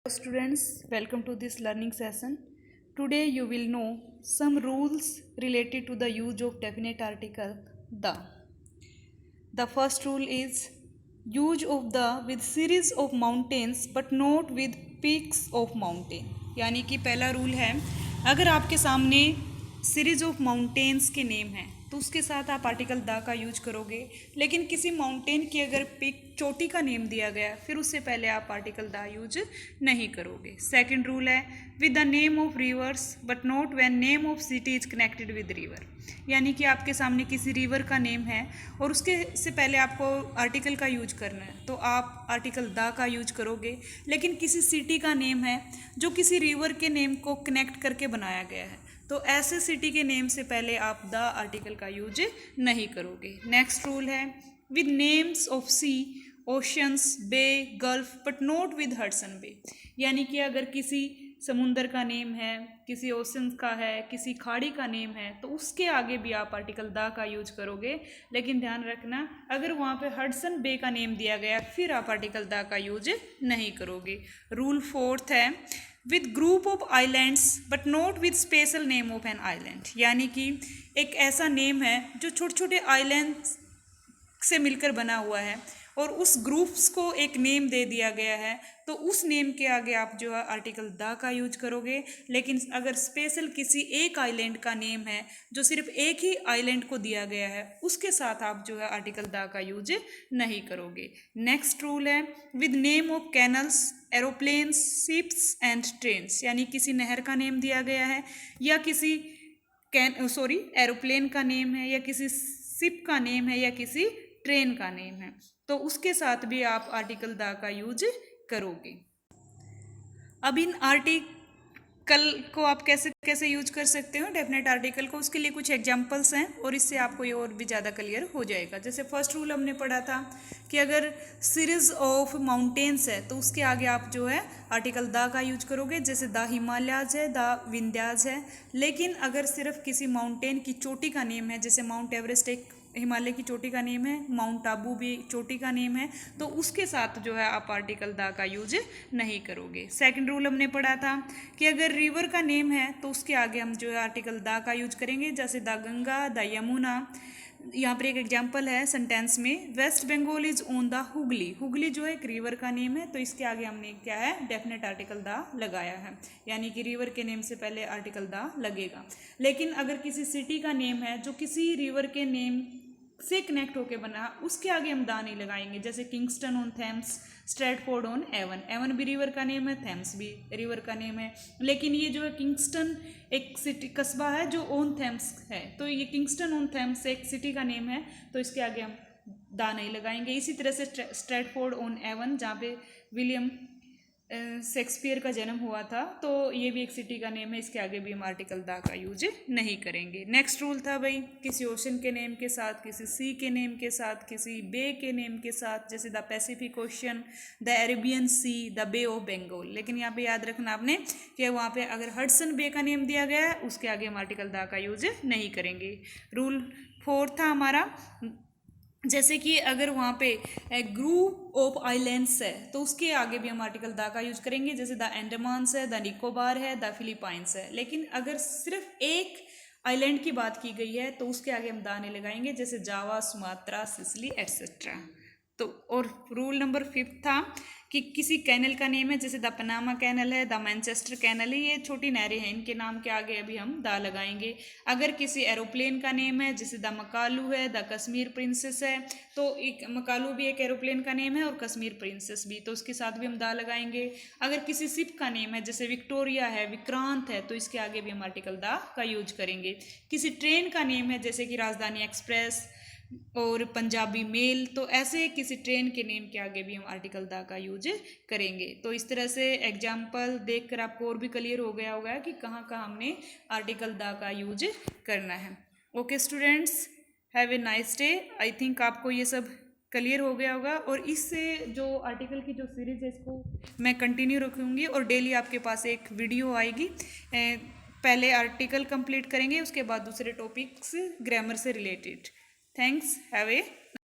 Students, welcome to this learning session. Today you will know some rules related to the use of definite article the. The first rule is use of the with series of mountains but not with peaks of mountain. यानी कि पहला rule है, अगर आपके सामने series of mountains के name हैं तो उसके साथ आप आर्टिकल द का यूज करोगे, लेकिन किसी माउंटेन की अगर पिक चोटी का नेम दिया गया फिर उससे पहले आप आर्टिकल द यूज नहीं करोगे. सेकंड रूल है with the name of reverse but not when name of city is connected with river. यानी कि आपके सामने किसी रिवर का नेम है और उसके से पहले आपको आर्टिकल का यूज करना है तो आप आर्टिकल द का यूज करोगे, लेकिन किसी सिटी का नेम है जो किसी रिवर के नेम को कनेक्ट करके बनाया गया है तो ऐसे सिटी के नेम से पहले आप द आर्टिकल का यूज नहीं करोगे. नेक्स्ट रूल है with names of sea, oceans, bay, gulf but not with Hudson bay. यानी कि अगर किसी समुंदर का नेम है, किसी ओशन का है, किसी खाड़ी का नेम है तो उसके आगे भी आप आर्टिकल द का यूज करोगे, लेकिन ध्यान रखना अगर वहाँ पे हडसन बे का नेम दिया गया फिर आप आर्टिकल द का यूज नहीं करोगे. रूल फोर्थ है with group of islands but not with special name of an island. यानी कि एक ऐसा नेम है जो छोटे छोटे आइलैंड्स से मिलकर बना हुआ है और उस ग्रुप्स को एक नेम दे दिया गया है तो उस नेम के आगे आप जो है आर्टिकल द का यूज करोगे, लेकिन अगर स्पेशल किसी एक आइलैंड का नेम है जो सिर्फ एक ही आइलैंड को दिया गया है उसके साथ आप जो है आर्टिकल द का यूज नहीं करोगे. नेक्स्ट रूल है with name of canals, aeroplanes, ships and trains. यानी किसी नहर का नेम दिया गया है या किसी एरोप्लेन का नेम है या किसी शिप का नेम है या किसी ट्रेन का नेम है तो उसके साथ भी आप आर्टिकल द का यूज करोगे. अब इन आर्टिकल को आप कैसे कैसे यूज कर सकते हो डेफिनेट आर्टिकल को, उसके लिए कुछ एग्जांपल्स हैं और इससे आपको ये और भी ज़्यादा क्लियर हो जाएगा. जैसे फर्स्ट रूल हमने पढ़ा था कि अगर सीरीज ऑफ माउंटेन्स है तो उसके आगे आप जो है आर्टिकल द का यूज करोगे. जैसे द हिमालयाज है, द विंध्याज है. लेकिन अगर सिर्फ किसी माउंटेन की चोटी का नेम है, जैसे माउंट एवरेस्ट एक हिमालय की चोटी का नेम है, माउंट आबू भी चोटी का नेम है, तो उसके साथ जो है आप आर्टिकल द का यूज नहीं करोगे. सेकंड रूल हमने पढ़ा था कि अगर रिवर का नेम है तो उसके आगे हम जो है आर्टिकल द का यूज करेंगे. जैसे द गंगा, द यमुना. यहाँ पर एक एग्जाम्पल है सेंटेंस में West Bengal is on the Hooghly. Hooghly जो है एक रिवर का नेम है तो इसके आगे हमने क्या है डेफिनेट आर्टिकल द लगाया है, यानी कि रिवर के नेम से पहले आर्टिकल द लगेगा. लेकिन अगर किसी सिटी का नेम है जो किसी रिवर के नेम से कनेक्ट होके बना उसके आगे हम द नहीं लगाएंगे. जैसे Kingston on Thames, Stratford on Avon. Avon भी रिवर का नेम है, थेम्स भी रिवर का नेम है, लेकिन ये जो है किंगस्टन एक सिटी कस्बा है जो ऑन थेम्स है तो ये किंगस्टन ऑन थेम्स एक सिटी का नेम है तो इसके आगे हम द नहीं लगाएंगे. इसी तरह से स्ट्रेटफोर्ड ऑन एवन जहाँ पे विलियम शेक्सपियर का जन्म हुआ था तो ये भी एक सिटी का नेम है, इसके आगे भी हम आर्टिकल द का यूज नहीं करेंगे. नेक्स्ट रूल था भाई किसी ओशन के नेम के साथ, किसी सी के नेम के साथ, किसी बे के नेम के साथ, जैसे the Pacific ocean, the Arabian sea, the bay of Bengal. लेकिन यहाँ पे याद रखना आपने कि वहाँ पे अगर हडसन बे का नेम दिया गया है उसके आगे हम आर्टिकल द का यूज नहीं करेंगे. रूल फोर्थ था हमारा जैसे कि अगर वहाँ पे ग्रुप ऑफ आइलैंड्स है तो उसके आगे भी हम आर्टिकल द का यूज करेंगे. जैसे द अंडमान्स है, द निकोबार है, द फिलीपाइंस है. लेकिन अगर सिर्फ एक आइलैंड की बात की गई है तो उसके आगे हम द नहीं लगाएंगे, जैसे जावा, सुमात्रा, सिसिली एट्सेट्रा. तो और रूल नंबर 5 था कि किसी कैनल का नेम है, जैसे द पनामा कैनल है, द मैनचेस्टर कैनल है, ये छोटी नहरें हैं, इनके नाम के आगे अभी हम द लगाएंगे. अगर किसी एरोप्लेन का नेम है, जैसे द मकालू है, द कश्मीर प्रिंसेस है, तो एक मकालू भी एक एरोप्लेन का नेम है और कश्मीर प्रिंसेस भी, तो उसके साथ भी हम द लगाएंगे. अगर किसी शिप का नेम है, जैसे विक्टोरिया है, विक्रांत है, तो इसके आगे भी हम आर्टिकल द का यूज करेंगे. किसी ट्रेन का नेम है, जैसे कि राजधानी एक्सप्रेस और पंजाबी मेल, तो ऐसे किसी ट्रेन के नेम के आगे भी हम आर्टिकल द का यूज करेंगे. तो इस तरह से एग्जाम्पल देखकर आपको और भी क्लियर हो गया होगा कि कहाँ कहाँ हमने आर्टिकल द का यूज करना है. Okay students, have a nice day. I think आपको ये सब क्लियर हो गया होगा और इससे जो आर्टिकल की जो सीरीज है इसको मैं कंटिन्यू रखूँगी और डेली आपके पास एक वीडियो आएगी. पहले आर्टिकल कंप्लीट करेंगे, उसके बाद दूसरे टॉपिक्स ग्रामर से रिलेटेड. Thanks. Have a